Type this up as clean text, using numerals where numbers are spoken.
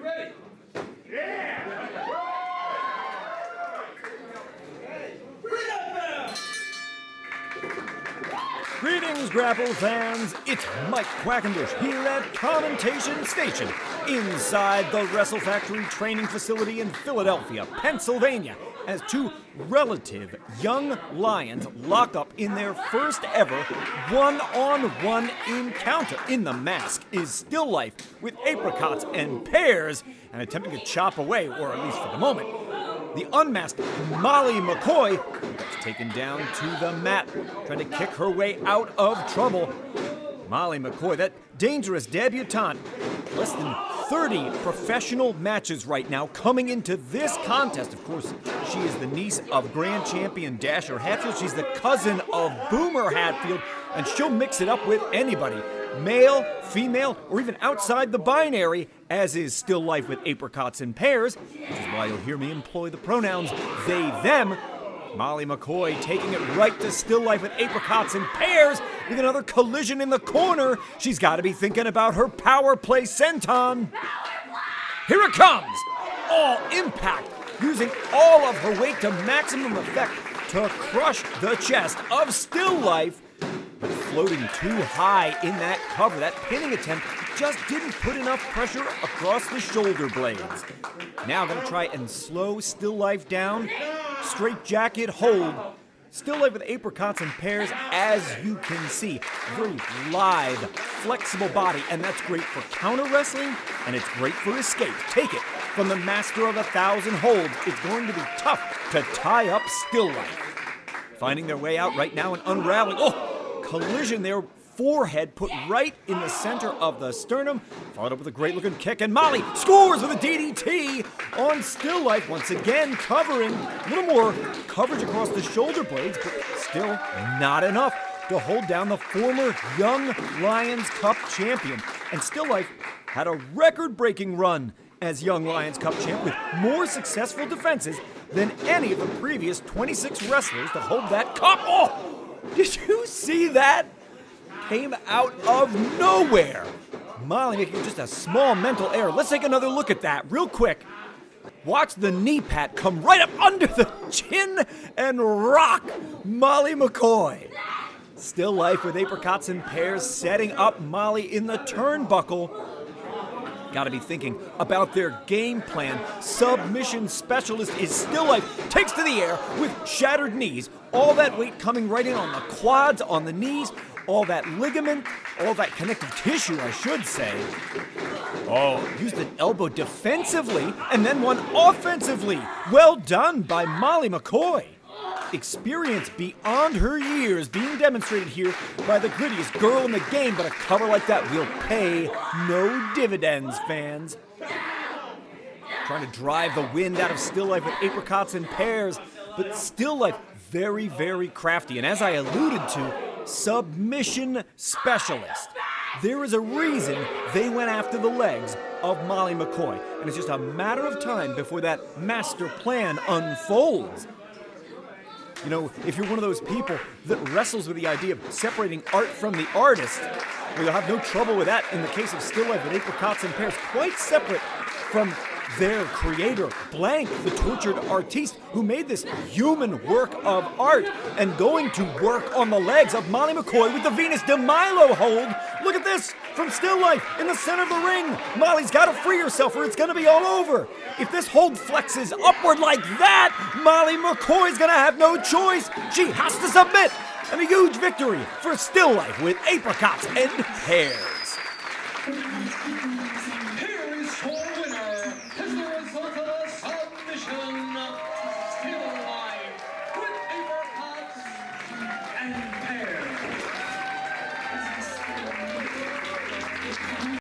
ready? Yeah! Bring up now! Greetings, Grapple fans. It's Mike Quackenbush here at Commentation Station inside the Wrestle Factory training facility in Philadelphia, Pennsylvania, as two relative young lions lock up in their first ever one-on-one encounter. In the mask is Still Life with Apricots and Pears and attempting to chop away, or at least for the moment, the unmasked Molly McCoy gets taken down to the mat, trying to kick her way out of trouble. Molly McCoy, that dangerous debutante, less than 30 professional matches right now coming into this contest. Of course, she is the niece of Grand Champion Dasher Hatfield. She's the cousin of Boomer Hatfield, and she'll mix it up with anybody. Male, female, or even outside the binary, as is Still Life with Apricots and Pears, which is why you'll hear me employ the pronouns they, them. Molly McCoy taking it right to Still Life with Apricots and Pears with another collision in the corner. She's got to be thinking about her power play senton. Here it comes! All impact, using all of her weight to maximum effect to crush the chest of Still Life. But floating too high in that cover, that pinning attempt just didn't put enough pressure across the shoulder blades. Now gonna try and slow Still Life down. Straight jacket hold. Still Life with Apricots and Pears, as you can see. Very lithe, flexible body, and that's great for counter wrestling, and it's great for escape. Take it from the master of 1,000 holds. It's going to be tough to tie up Still Life. Finding their way out right now and unraveling. Oh! Collision there, forehead put right in the center of the sternum, followed up with a great-looking kick, and Molly scores with a DDT on Still Life, once again covering a little more coverage across the shoulder blades, but still not enough to hold down the former Young Lions Cup champion. And Still Life had a record-breaking run as Young Lions Cup champ with more successful defenses than any of the previous 26 wrestlers to hold that cup. Oh! Did you see that? Came out of nowhere. Molly making just a small mental error. Let's take another look at that real quick. Watch the knee pat come right up under the chin and rock Molly McCoy. Still Life with Apricots and Pears setting up Molly in the turnbuckle. Gotta be thinking about their game plan. Submission specialist is Still Life. Takes to the air with shattered knees. All that weight coming right in on the quads, on the knees, all that ligament, all that connective tissue, I should say. Oh, used an elbow defensively and then one offensively. Well done by Molly McCoy. Experience beyond her years being demonstrated here by the grittiest girl in the game, but a cover like that will pay no dividends, fans. Trying to drive the wind out of Still Life with Apricots and Pears, but Still Life very, very crafty, and as I alluded to, submission specialist. There is a reason they went after the legs of Molly McCoy, and it's just a matter of time before that master plan unfolds. You know, if you're one of those people that wrestles with the idea of separating art from the artist, well, you'll have no trouble with that in the case of Still Life with Apricots and Pears, quite separate from their creator, Blank, the tortured artiste, who made this human work of art and going to work on the legs of Molly McCoy with the Venus de Milo hold. Look at this from Still Life in the center of the ring. Molly's got to free herself or it's going to be all over. If this hold flexes upward like that, Molly McCoy's going to have no choice. She has to submit. And a huge victory for Still Life with Apricots and Pears.